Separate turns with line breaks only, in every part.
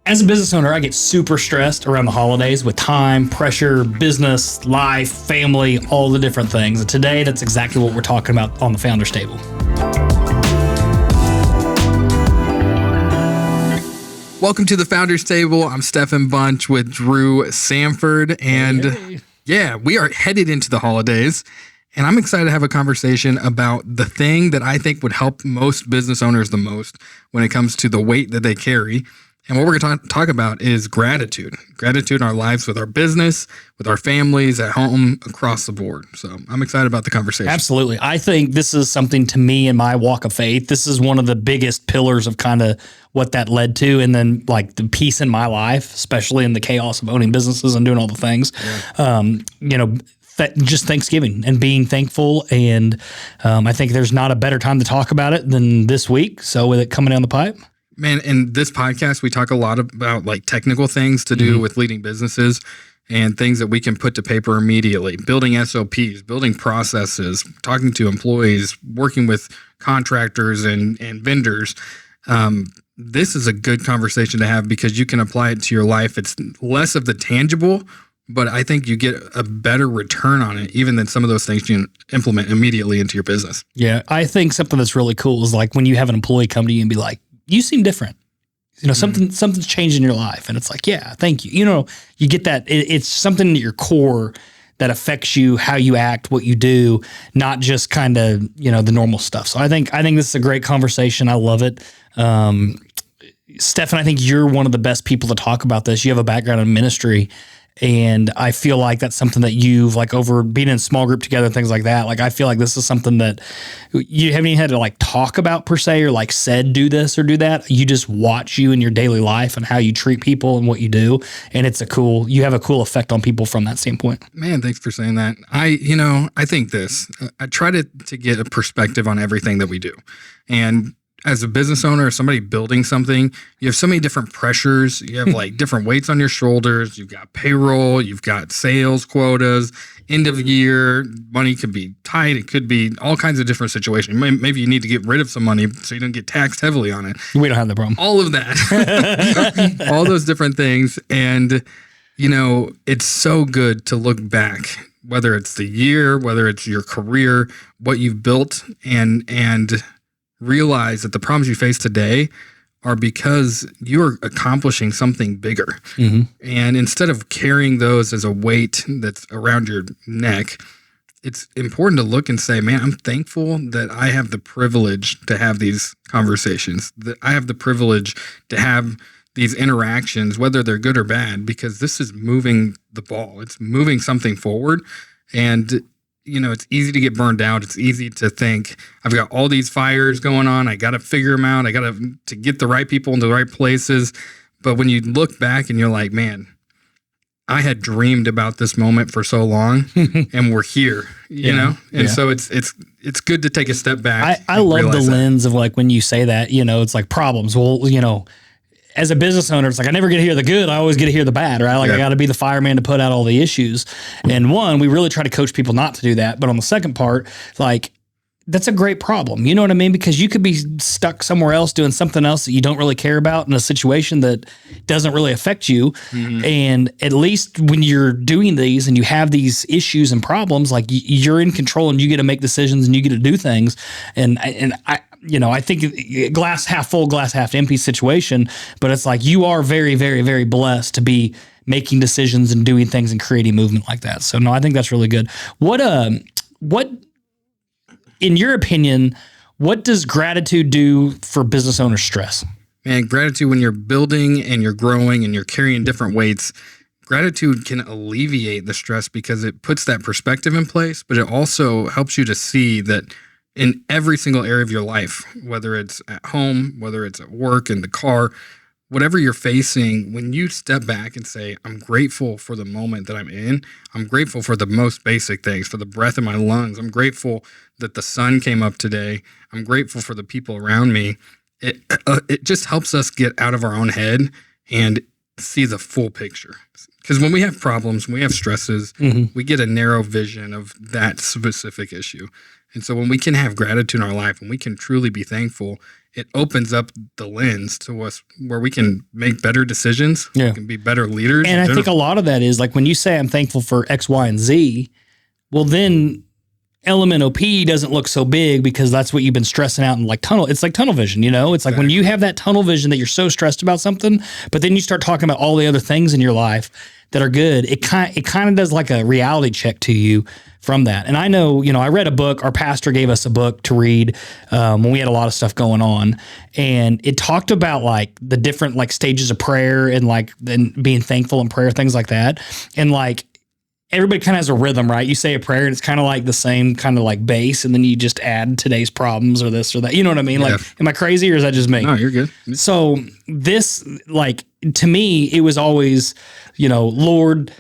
As a business owner, I get super stressed around the holidays with time, pressure, business, life, family, all the different things. And today, that's exactly what we're talking about on the Founders Table.
Welcome to the Founders Table. I'm Stefan Bunch with Drew Sanford. And yeah, we are headed into the holidays. And I'm excited to have a conversation about the thing that I think would help most business owners the most when it comes to the weight that they carry. And what we're going to talk about is gratitude. Gratitude in our lives with our business, with our families, at home, across the board. So I'm excited about the conversation.
Absolutely. I think this is something to me in my walk of faith. This is one of the biggest pillars of kind of what that led to. And then like the peace in my life, especially in the chaos of owning businesses and doing all the things, just Thanksgiving and being thankful. And I think there's not a better time to talk about it than this week. So with it coming down the pipe.
Man, in this podcast, we talk a lot about like technical things to do with leading businesses and things that we can put to paper immediately, building SOPs, building processes, talking to employees, working with contractors and vendors. This is a good conversation to have because you can apply it to your life. It's less of the tangible, but I think you get a better return on it, even than some of those things you implement immediately into your business.
Yeah, I think something that's really cool is like when you have an employee come to you and be like, you seem different. You know, something's changed in your life. And it's like, yeah, thank you. You know, you get that. It's something at your core that affects you, how you act, what you do, not just kind of, the normal stuff. So I think this is a great conversation. I love it. Stefan, I think you're one of the best people to talk about this. You have a background in ministry. And I feel like that's something that you've like over being in a small group together and things like that. Like, I feel like this is something that you haven't even had to like talk about per se, or like said, do this or do that. You just watch you in your daily life and how you treat people and what you do. And you have a cool effect on people from that standpoint.
Man, thanks for saying that. I think I try to get a perspective on everything that we do. And as a business owner or somebody building something, you have so many different pressures. You have like different weights on your shoulders. You've got payroll, you've got sales quotas, end of year, money could be tight. It could be all kinds of different situations. Maybe you need to get rid of some money so you don't get taxed heavily on it.
We don't have the problem.
All of that, all those different things. And, it's so good to look back, whether it's the year, whether it's your career, what you've built, and realize that the problems you face today are because you're accomplishing something bigger. Mm-hmm. And instead of carrying those as a weight that's around your neck, it's important to look and say, man, I'm thankful that I have the privilege to have these conversations, that I have the privilege to have these interactions, whether they're good or bad, because this is moving the ball. It's moving something forward. And it's easy to get burned out. It's easy to think, I've got all these fires going on. I got to figure them out. I got to get the right people into the right places. But when you look back and you're like, man, I had dreamed about this moment for so long and we're here, And so it's good to take a step back.
I love the lens of like, when you say that, it's like problems. Well, as a business owner, it's like, I never get to hear the good. I always get to hear the bad, right? Like I got to be the fireman to put out all the issues. And one, we really try to coach people not to do that. But on the second part, like, that's a great problem. You know what I mean? Because you could be stuck somewhere else doing something else that you don't really care about in a situation that doesn't really affect you. Mm-hmm. And at least when you're doing these and you have these issues and problems, like you're in control and you get to make decisions and you get to do things. And I think glass half full, glass half empty situation, but it's like you are very, very, very blessed to be making decisions and doing things and creating movement like that. So no, I think that's really good. What in your opinion, what does gratitude do for business owner stress?
Man, gratitude, when you're building and you're growing and you're carrying different weights, gratitude can alleviate the stress because it puts that perspective in place, but it also helps you to see that in every single area of your life, whether it's at home, whether it's at work, in the car, whatever you're facing, when you step back and say, I'm grateful for the moment that I'm in, I'm grateful for the most basic things, for the breath in my lungs, I'm grateful that the sun came up today, I'm grateful for the people around me, it just helps us get out of our own head and see the full picture. Because when we have problems, when we have stresses, we get a narrow vision of that specific issue. And so when we can have gratitude in our life, when we can truly be thankful, it opens up the lens to us where we can make better decisions.
Yeah.
We can be better leaders.
And I think a lot of that is like when you say I'm thankful for X, Y, and Z, well, then LMNOP doesn't look so big because that's what you've been stressing out in like tunnel. It's like tunnel vision, you know? It's like when you have that tunnel vision that you're so stressed about something, but then you start talking about all the other things in your life that are good. It kind of does like a reality check to you from that. And I know, you know, I read a book, our pastor gave us a book to read when we had a lot of stuff going on. And it talked about like the different like stages of prayer and like then being thankful in prayer, things like that. And like, everybody kind of has a rhythm, right? You say a prayer and it's kind of like the same kind of like base, and then you just add today's problems or this or that. You know what I mean?
Yeah.
Like, am I crazy or is that just me?
No, you're good.
So this, like, to me, it was always, you know, Lord,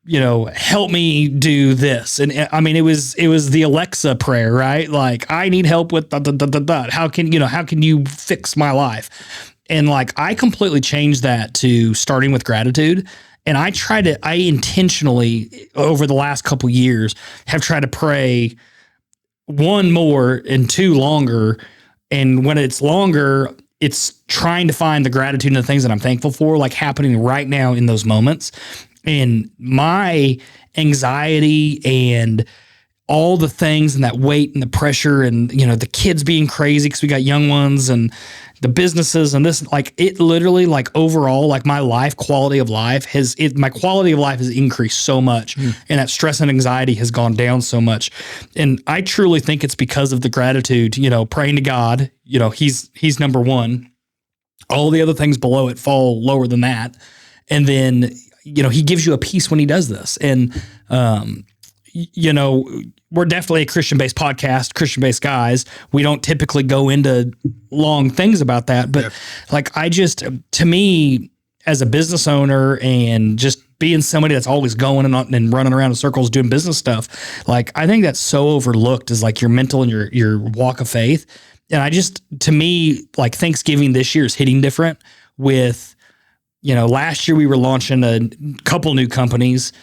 you know, help me do this. And I mean, it was the Alexa prayer, right? Like, I need help with how can you fix my life? And like, I completely changed that to starting with gratitude. And I intentionally over the last couple years have tried to pray one more and two longer. And when it's longer, it's trying to find the gratitude in the things that I'm thankful for, like happening right now in those moments. And my anxiety and all the things and that weight and the pressure and, you know, the kids being crazy because we got young ones and the businesses and this, like it literally like overall, like my quality of life has increased so much and that stress and anxiety has gone down so much. And I truly think it's because of the gratitude, you know, praying to God, you know, he's number one. All the other things below it fall lower than that. And then, you know, he gives you a peace when he does this. And, you know, we're definitely a Christian-based podcast, Christian-based guys. We don't typically go into long things about that. But like, to me, as a business owner and just being somebody that's always going and running around in circles doing business stuff, like, I think that's so overlooked is like your mental and your walk of faith. And to me, like Thanksgiving this year is hitting different with, you know, last year we were launching a couple new companies.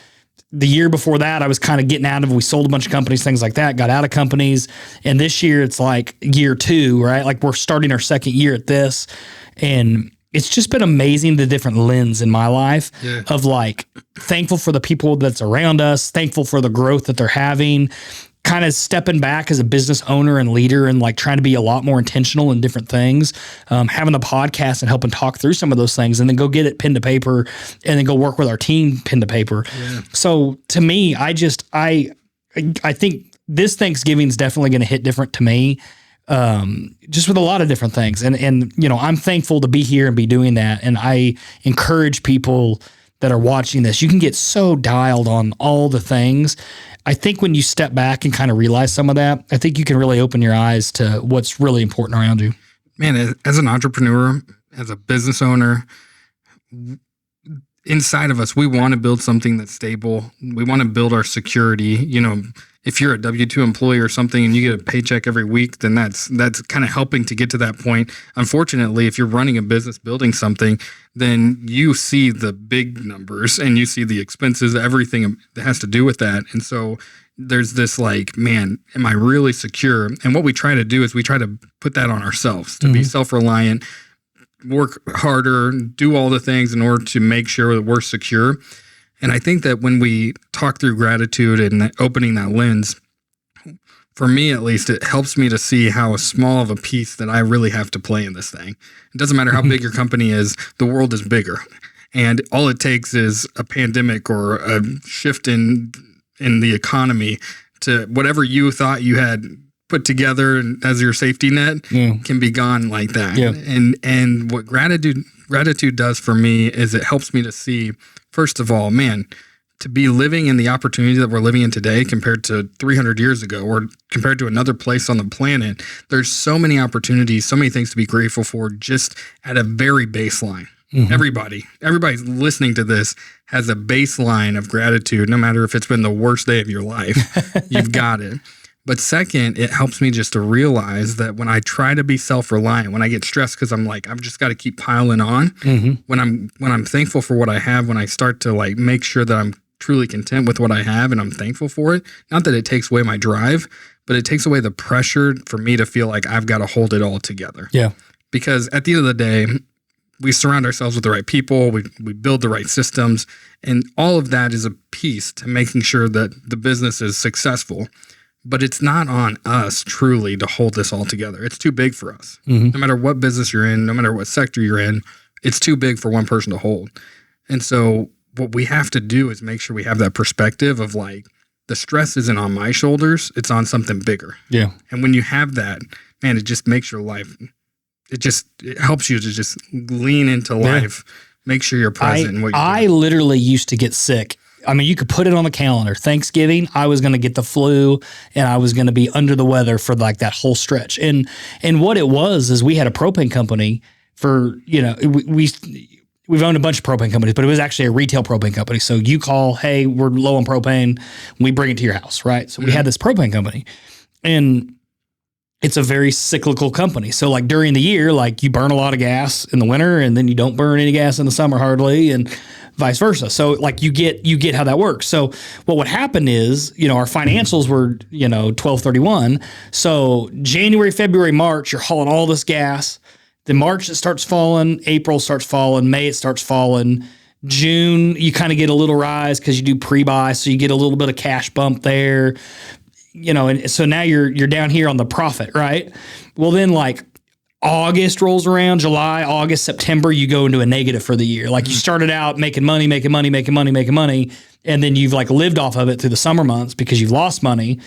The year before that, I was kind of getting out of, we sold a bunch of companies, things like that, got out of companies. And this year it's like year 2, right? Like we're starting our second year at this. And it's just been amazing, the different lens in my life of like thankful for the people that's around us, thankful for the growth that they're having, kind of stepping back as a business owner and leader and like trying to be a lot more intentional in different things, having the podcast and helping talk through some of those things and then go get it pen to paper and then go work with our team pen to paper. Yeah. So to me, I think this Thanksgiving is definitely going to hit different to me, just with a lot of different things. And, you know, I'm thankful to be here and be doing that. And I encourage people that are watching this, you can get so dialed on all the things. I think when you step back and kind of realize some of that, I think you can really open your eyes to what's really important around you.
Man, as an entrepreneur, as a business owner, inside of us, we want to build something that's stable. We want to build our security. You know, if you're a W-2 employee or something and you get a paycheck every week, then that's kind of helping to get to that point. Unfortunately, if you're running a business, building something, then you see the big numbers and you see the expenses, everything that has to do with that. And so there's this like, man, am I really secure? And what we try to do is we try to put that on ourselves to be self-reliant, work harder, do all the things in order to make sure that we're secure. And I think that when we talk through gratitude and opening that lens, for me at least, it helps me to see how small of a piece that I really have to play in this thing. It doesn't matter how big your company is, the world is bigger. And all it takes is a pandemic or a shift in the economy to whatever you thought you had put together as your safety net can be gone like that. Yeah. And what gratitude does for me is it helps me to see, first of all, man, to be living in the opportunity that we're living in today compared to 300 years ago or compared to another place on the planet, there's so many opportunities, so many things to be grateful for just at a very baseline. Everybody's listening to this has a baseline of gratitude, no matter if it's been the worst day of your life, you've got it. But second, it helps me just to realize that when I try to be self-reliant, when I get stressed because I'm like, I've just got to keep piling on, when I'm thankful for what I have, when I start to like make sure that I'm truly content with what I have and I'm thankful for it, not that it takes away my drive, but it takes away the pressure for me to feel like I've got to hold it all together.
Yeah.
because at the end of the day, we surround ourselves with the right people, we build the right systems, and all of that is a piece to making sure that the business is successful. But it's not on us truly to hold this all together. It's too big for us. No matter what business you're in, no matter what sector you're in, it's too big for one person to hold. And so what we have to do is make sure we have that perspective of like, the stress isn't on my shoulders, it's on something bigger.
Yeah.
And when you have that, man, it just makes your life, it helps you to just lean into life, make sure you're present in what you're doing.
I literally used to get sick. I mean, you could put it on the calendar. Thanksgiving, I was going to get the flu and I was going to be under the weather for like that whole stretch. And what it was is we had a propane company for, you know, we've owned a bunch of propane companies, but it was actually a retail propane company. So you call, hey, we're low on propane. We bring it to your house, right? So we had this propane company, and it's a very cyclical company. So like during the year, like you burn a lot of gas in the winter and then you don't burn any gas in the summer hardly, and vice versa. So like you get how that works. So what would happen is, you know, our financials were, you know, 12/31. So January, February, March, you're hauling all this gas. Then March, it starts falling. April starts falling. May, it starts falling. June, you kind of get a little rise because you do pre-buy. So you get a little bit of cash bump there. You know, and so now you're down here on the profit, right? Well, then like August rolls around, July, August, September, you go into a negative for the year. Like you started out making money, and then you've like lived off of it through the summer months because you've lost money.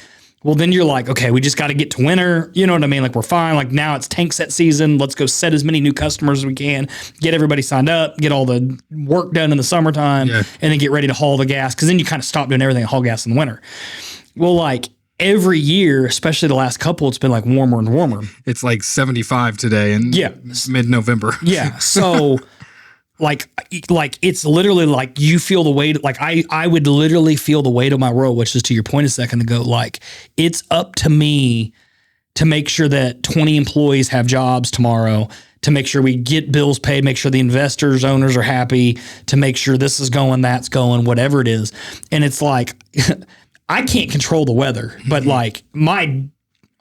Well, then you're like, okay, we just got to get to winter. You know what I mean? Like we're fine. Like now it's tank set season. Let's go set as many new customers as we can, get everybody signed up, get all the work done in the summertime, and then get ready to haul the gas. Cause then you kind of stop doing everything and haul gas in the winter. Well, like every year, especially the last couple, it's been like warmer and warmer.
It's like 75 today in mid-November.
Yeah. So like it's literally like you feel the weight. Like I would literally feel the weight of my role, which is to your point a second ago. Like it's up to me to make sure that 20 employees have jobs tomorrow, to make sure we get bills paid, make sure the investors, owners are happy, to make sure this is going, that's going, whatever it is. And it's like, I can't control the weather, but like my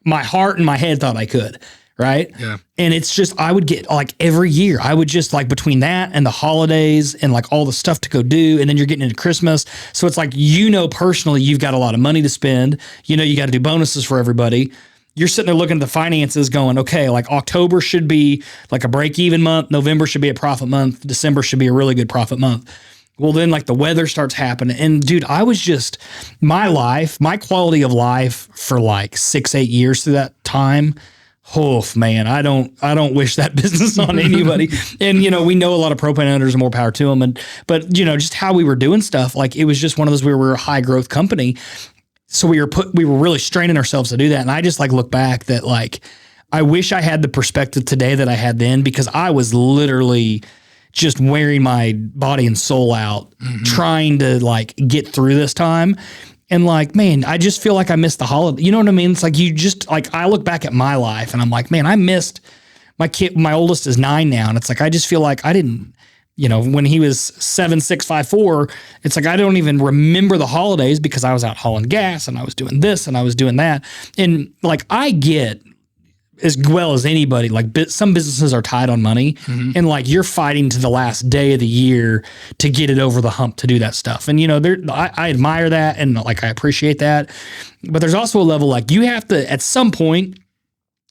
heart and my head thought I could, right?
Yeah.
And it's just, I would get like every year, I would just like between that and the holidays and like all the stuff to go do, and then you're getting into Christmas. So it's like, you know, personally, you've got a lot of money to spend. You know, you got to do bonuses for everybody. You're sitting there looking at the finances going, okay, like October should be like a break-even month. November should be a profit month. December should be a really good profit month. Well, then like the weather starts happening. And dude, I was just, my quality of life for like 6-8 years through that time. Oh man, I don't wish that business on anybody. And you know, we know a lot of propane owners, and more power to them. But you know, just how we were doing stuff, like it was just one of those, we were a high growth company. So we were really straining ourselves to do that. And I just like look back that like, I wish I had the perspective today that I had then, because I was literally just wearing my body and soul out, trying to like get through this time. And like, man, I just feel like I missed the holiday. You know what I mean? It's like, you just like, I look back at my life and I'm like, man, I missed my kid. My oldest is 9 now. And it's like, I just feel like I didn't, you know, when he was 7, 6, 5, 4, it's like, I don't even remember the holidays because I was out hauling gas and I was doing this and I was doing that. And like, I get, as well as anybody, like some businesses are tied on money, and like you're fighting to the last day of the year to get it over the hump to do that stuff. And you know, I admire that and like I appreciate that, but there's also a level like you have to, at some point,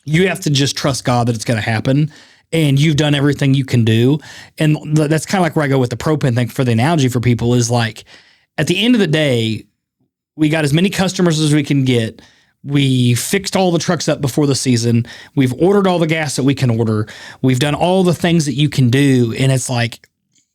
you have to just trust God that it's going to happen, and you've done everything you can do. And that's kind of like where I go with the propane thing for the analogy for people is like, at the end of the day, we got as many customers as we can get. We fixed all the trucks up before the season. We've ordered all the gas that we can order. We've done all the things that you can do. And it's like,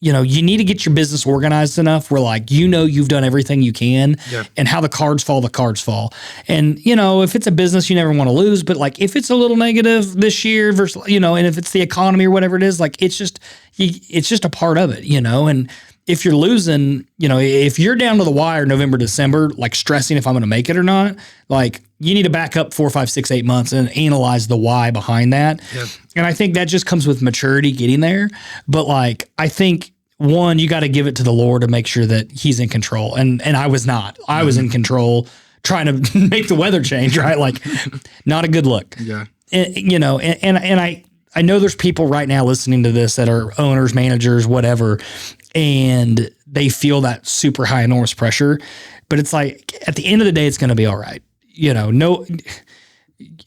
you know, you need to get your business organized enough where like, you know, you've done everything you can, and how the cards fall. And, you know, if it's a business you never want to lose, but like if it's a little negative this year versus, you know, and if it's the economy or whatever it is, like it's just a part of it, you know. And if you're losing, you know, if you're down to the wire November, December, like stressing if I'm going to make it or not, like you need to back up 4, 5, 6, 8 months and analyze the why behind that. And I think that just comes with maturity getting there. But like, I think one, you got to give it to the Lord to make sure that he's in control. And I was not, I was in control trying to make the weather change, right? Like not a good look.
Yeah.
And, you know, and I know there's people right now listening to this that are owners, managers, whatever, and they feel that super high, enormous pressure. But it's like, at the end of the day, it's going to be all right. No,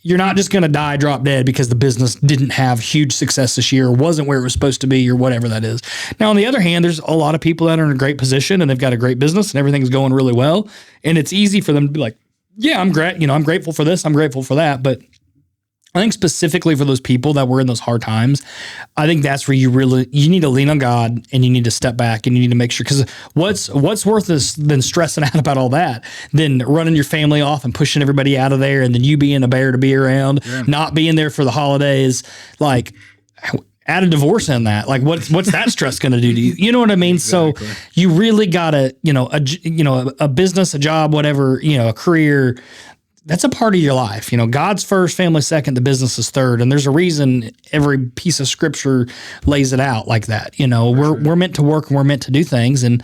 you're not just going to die, drop dead because the business didn't have huge success this year, or wasn't where it was supposed to be, or whatever that is. Now, on the other hand, there's a lot of people that are in a great position and they've got a great business and everything's going really well. And it's easy for them to be like, yeah, I'm great. I'm grateful for this. I'm grateful for that. But I think specifically for those people that were in those hard times, I think that's where you need to lean on God, and you need to step back, and you need to make sure, because what's worth this than stressing out about all that, than running your family off and pushing everybody out of there, and then you being a bear to be around, not being there for the holidays, like add a divorce in that. Like what's that stress going to do to you? You know what I mean? Exactly. So you really gotta, a business, a job, whatever, a career, that's a part of your life. God's first, family second, the business is third. And there's a reason every piece of scripture lays it out like that. We're meant to work and we're meant to do things. And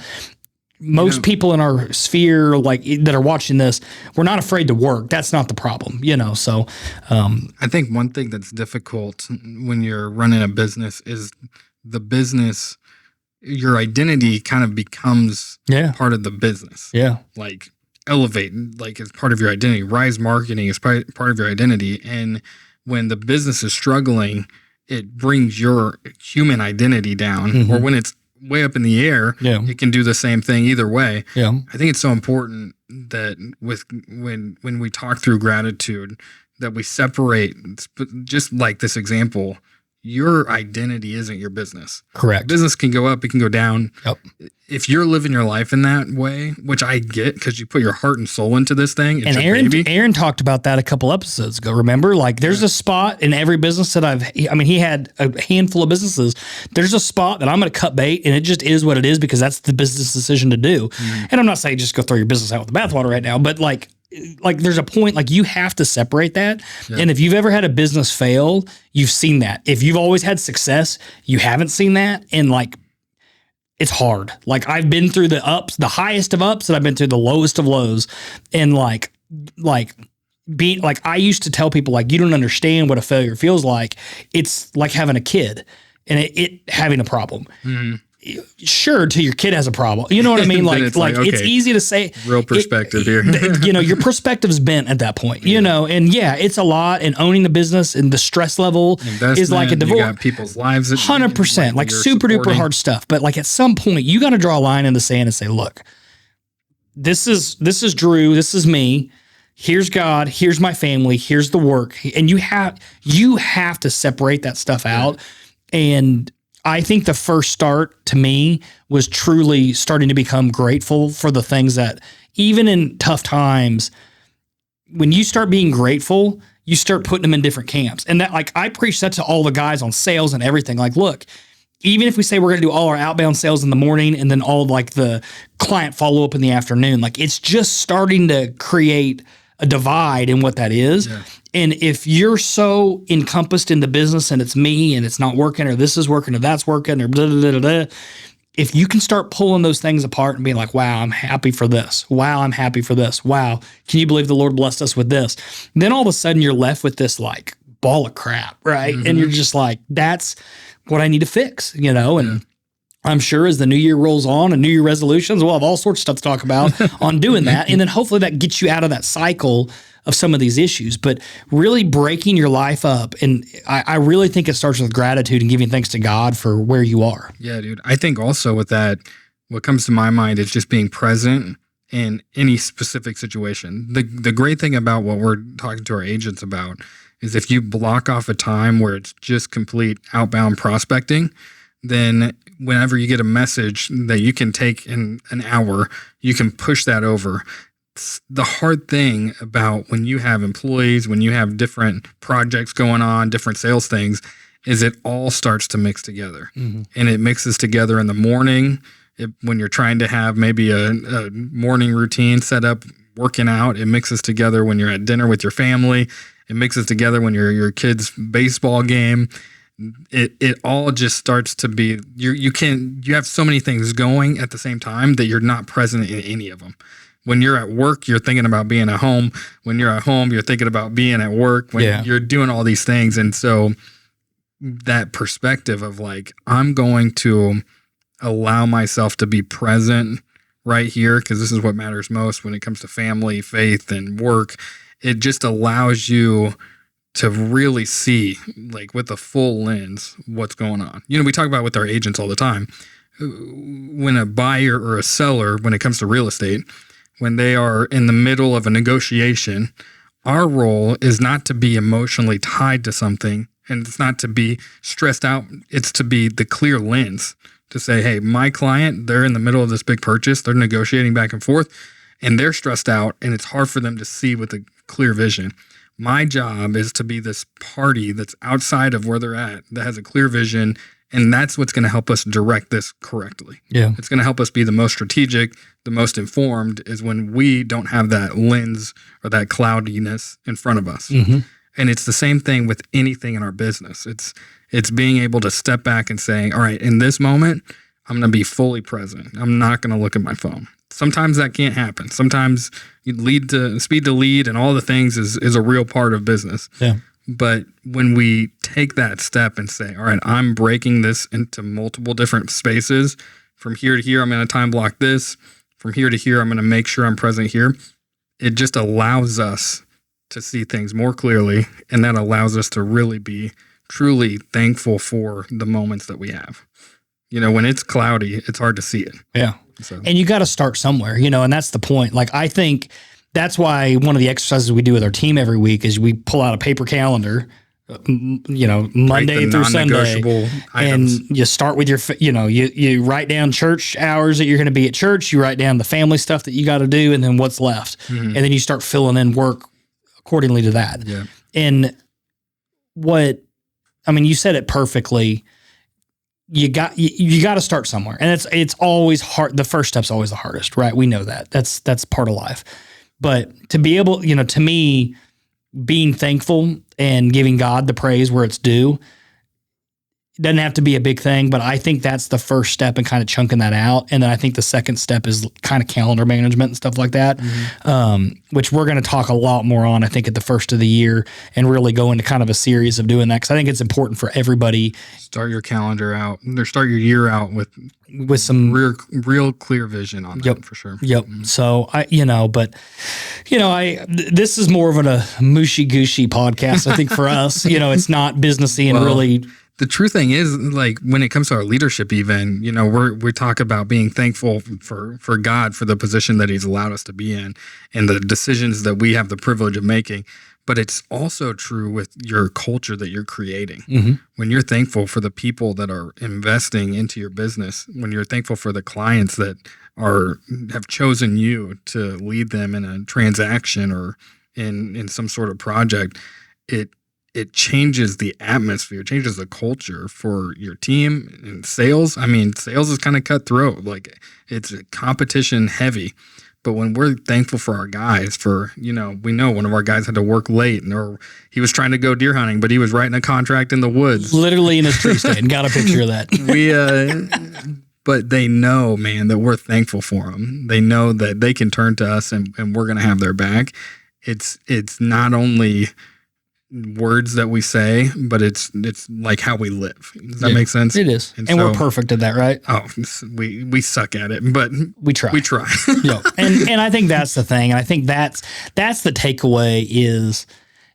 most people in our sphere, like that are watching this, we're not afraid to work. That's not the problem, So
I think one thing that's difficult when you're running a business is the business, your identity kind of becomes part of the business.
Yeah.
Like elevate, like as part of your identity. Rise marketing is part of your identity. And when the business is struggling, it brings your human identity down. Or when it's way up in the air, it can do the same thing either way.
Yeah.
I think it's so important that when we talk through gratitude, that we separate, just like this example, your identity isn't your business.
Correct.
Business can go up, it can go down.
Yep.
If you're living your life in that way, which I get because you put your heart and soul into this thing. It's
and Aaron talked about that a couple episodes ago. Remember, like there's a spot in every business that he had a handful of businesses. There's a spot that I'm going to cut bait, and it just is what it is because that's the business decision to do. And I'm not saying just go throw your business out with the bathwater right now, but like there's a point, like you have to separate that. Yeah. And if you've ever had a business fail, you've seen that. If you've always had success, you haven't seen that. And like, it's hard. Like I've been through the ups, the highest of ups, and I've been through the lowest of lows. And like being like, I used to tell people like, you don't understand what a failure feels like. It's like having a kid and it having a problem. Sure, till your kid has a problem. You know what I mean? Like okay, it's easy to say.
Real perspective here.
Your perspective's bent at that point, and it's a lot, and owning the business and the stress level is like a divorce.
You got people's lives.
100%, like super duper hard stuff. But like at some point, you got to draw a line in the sand and say, look, this is Drew, this is me. Here's God, here's my family, here's the work. And you have to separate that stuff out. And I think the first start to me was truly starting to become grateful for the things that, even in tough times, when you start being grateful, you start putting them in different camps. And that, like, I preach that to all the guys on sales and everything. Like, look, even if we say we're going to do all our outbound sales in the morning and then all like the client follow up in the afternoon, like it's just starting to create a divide in what that is. Yeah. And if you're so encompassed in the business and it's me and it's not working, or this is working or that's working, or blah, blah, blah, blah, if you can start pulling those things apart and being like, wow, I'm happy for this. Wow, I'm happy for this. Wow, can you believe the Lord blessed us with this? Then all of a sudden you're left with this like ball of crap, right? And you're just like, that's what I need to fix, And I'm sure as the new year rolls on and New Year resolutions, we'll have all sorts of stuff to talk about on doing that. And then hopefully that gets you out of that cycle of some of these issues, but really breaking your life up. And I really think it starts with gratitude and giving thanks to God for where you are.
Yeah, dude. I think also with that, what comes to my mind is just being present in any specific situation. The great thing about what we're talking to our agents about is if you block off a time where it's just complete outbound prospecting, then whenever you get a message that you can take in an hour, you can push that over. The hard thing about when you have employees, when you have different projects going on, different sales things, is it all starts to mix together. And it mixes together in the morning when you're trying to have maybe a morning routine set up, working out. It mixes together when you're at dinner with your family. It mixes together when you're your kid's baseball game. It all just starts to be, you have so many things going at the same time that you're not present in any of them. When you're at work, you're thinking about being at home. When you're at home, you're thinking about being at work. When you're doing all these things. And so that perspective of like, I'm going to allow myself to be present right here, because this is what matters most when it comes to family, faith, and work. It just allows you to really see, like with a full lens, what's going on. You know, we talk about with our agents all the time. When a buyer or a seller, when it comes to real estate, when they are in the middle of a negotiation, our role is not to be emotionally tied to something, and it's not to be stressed out. It's to be the clear lens to say, hey, my client, they're in the middle of this big purchase. They're negotiating back and forth, and they're stressed out, and it's hard for them to see with a clear vision. My job is to be this party that's outside of where they're at, that has a clear vision, and that's what's going to help us direct this correctly.
Yeah.
It's going to help us be the most strategic, the most informed, is when we don't have that lens or that cloudiness in front of us.
Mm-hmm.
And it's the same thing with anything in our business. It's being able to step back and saying, all right, in this moment, I'm going to be fully present. I'm not going to look at my phone. Sometimes that can't happen. Sometimes speed to lead and all the things is a real part of business.
Yeah.
But when we take that step and say, all right, I'm breaking this into multiple different spaces. From here to here, I'm going to time block this. From here to here, I'm going to make sure I'm present here. It just allows us to see things more clearly. And that allows us to really be truly thankful for the moments that we have. You know, when it's cloudy, it's hard to see it.
Yeah.
So.
And you got to start somewhere, you know, and that's the point. Like, I think that's why one of the exercises we do with our team every week is we pull out a paper calendar, you know, Monday through Sunday, and you start with your, you know, you write down church hours that you're going to be at church. You write down the family stuff that you got to do, and then what's left. Mm-hmm. And then you start filling in work accordingly to that.
Yeah.
And you said it perfectly. You got to start somewhere, and it's always hard. The first step's always the hardest, right? We know that. That's part of life. But to be able, you know, to me, being thankful and giving God the praise where it's due, it doesn't have to be a big thing, but I think that's the first step in kind of chunking that out. And then I think the second step is kind of calendar management and stuff like that, which we're going to talk a lot more on, I think, at the first of the year, and really go into kind of a series of doing that, because I think it's important for everybody.
Start your calendar out, or start your year out with
some
real clear vision on that.
Yep.
For sure.
Yep. Mm-hmm. So this is more of a mushy gushy podcast, I think, for us. You know, it's not businessy and really.
The true thing is, like, when it comes to our leadership, even, you know, we talk about being thankful for God, for the position that He's allowed us to be in, and the decisions that we have the privilege of making. But it's also true with your culture that you're creating. Mm-hmm. When you're thankful for the people that are investing into your business, when you're thankful for the clients that have chosen you to lead them in a transaction or in some sort of project, it changes the atmosphere, changes the culture for your team. And sales, sales is kind of cutthroat. Like, it's competition heavy. But when we're thankful for our guys, we know one of our guys had to work late, or he was trying to go deer hunting, but he was writing a contract in the woods.
Literally in his tree stand. Got a picture of that.
But they know, man, that we're thankful for them. They know that they can turn to us and we're going to have their back. It's not only words that we say, but it's like how we live. Does that make sense?
It is. And we're perfect at that, right?
Oh, we suck at it, but
we try.
Yeah.
And I think that's the thing. And I think that's the takeaway is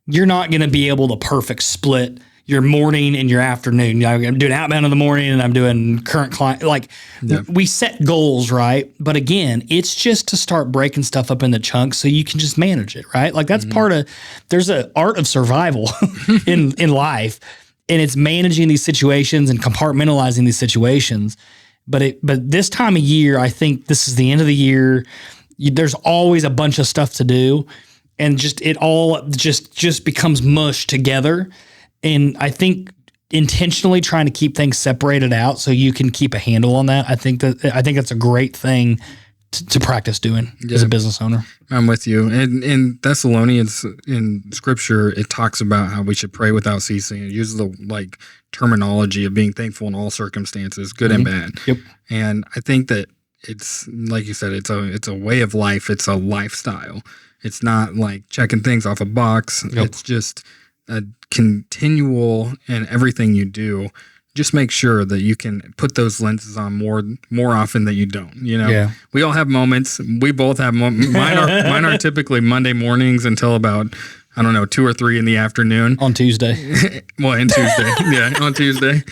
you're not going to be able to perfect split your morning and your afternoon. You know, I'm doing outbound in the morning and I'm doing current client. Like, we set goals, right? But again, it's just to start breaking stuff up into chunks so you can just manage it, right? Like, that's part of, there's an art of survival in life, and it's managing these situations and compartmentalizing these situations. But this time of year, I think this is the end of the year. There's always a bunch of stuff to do, and it all just becomes mush together. And I think intentionally trying to keep things separated out so you can keep a handle on that. I think that's a great thing to practice doing as a business owner.
I'm with you. And in Thessalonians, in Scripture, it talks about how we should pray without ceasing. It uses the terminology of being thankful in all circumstances, good and bad.
Yep.
And I think that it's, like you said, it's a way of life. It's a lifestyle. It's not like checking things off a box. Yep. It's just a continual in everything you do. Just make sure that you can put those lenses on more often than you don't. We all have moments. We both have moments. Mine are typically Monday mornings until about, I don't know, 2 or 3 in the afternoon.
On Tuesday.
Well, in Tuesday. Yeah, on Tuesday.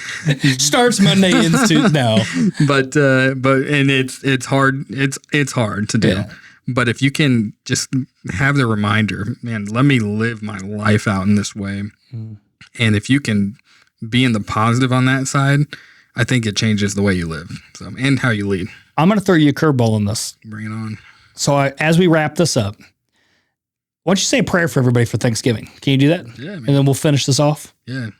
Starts Monday, ends Tuesday. No.
But it's hard. It's hard to do. Yeah. But if you can just have the reminder, man, let me live my life out in this way. And if you can be in the positive on that side, I think it changes the way you live and how you lead.
I'm going to throw you a curveball in this.
Bring it on.
So as we wrap this up, why don't you say a prayer for everybody for Thanksgiving? Can you do that?
Yeah, man.
And then we'll finish this off.
Yeah.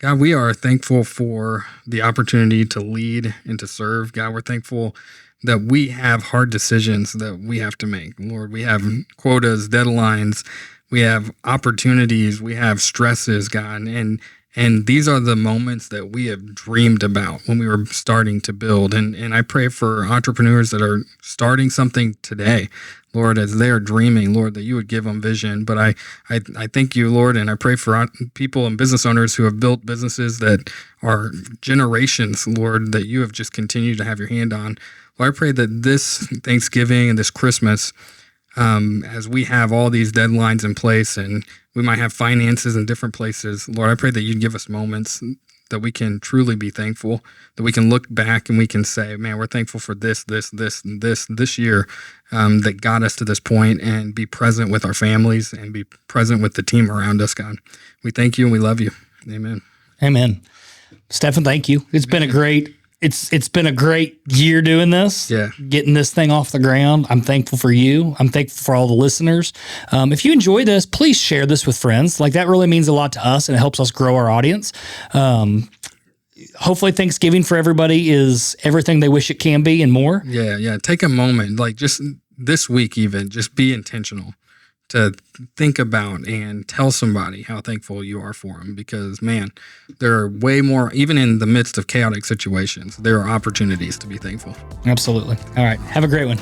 God, we are thankful for the opportunity to lead and to serve. God, we're thankful that we have hard decisions that we have to make. Lord, we have quotas, deadlines, we have opportunities, we have stresses, God, and these are the moments that we have dreamed about when we were starting to build. And I pray for entrepreneurs that are starting something today, Lord, as they are dreaming, Lord, that you would give them vision. But I thank you, Lord, and I pray for people and business owners who have built businesses that are generations, Lord, that you have just continued to have your hand on. Lord, I pray that this Thanksgiving and this Christmas, as we have all these deadlines in place and we might have finances in different places, Lord, I pray that you'd give us moments that we can truly be thankful, that we can look back and we can say, man, we're thankful for this year that got us to this point, and be present with our families and be present with the team around us, God. We thank you and we love you. Amen.
Amen. Stefan, thank you. It's been a great year doing this, getting this thing off the ground. I'm thankful for you. I'm thankful for all the listeners. If you enjoy this, please share this with friends. Like, that really means a lot to us, and it helps us grow our audience. Hopefully Thanksgiving for everybody is everything they wish it can be and more.
Yeah. Take a moment, like just this week even, just be intentional to think about and tell somebody how thankful you are for them, because, man, there are way more, even in the midst of chaotic situations, there are opportunities to be thankful.
Absolutely. All right. Have a great one.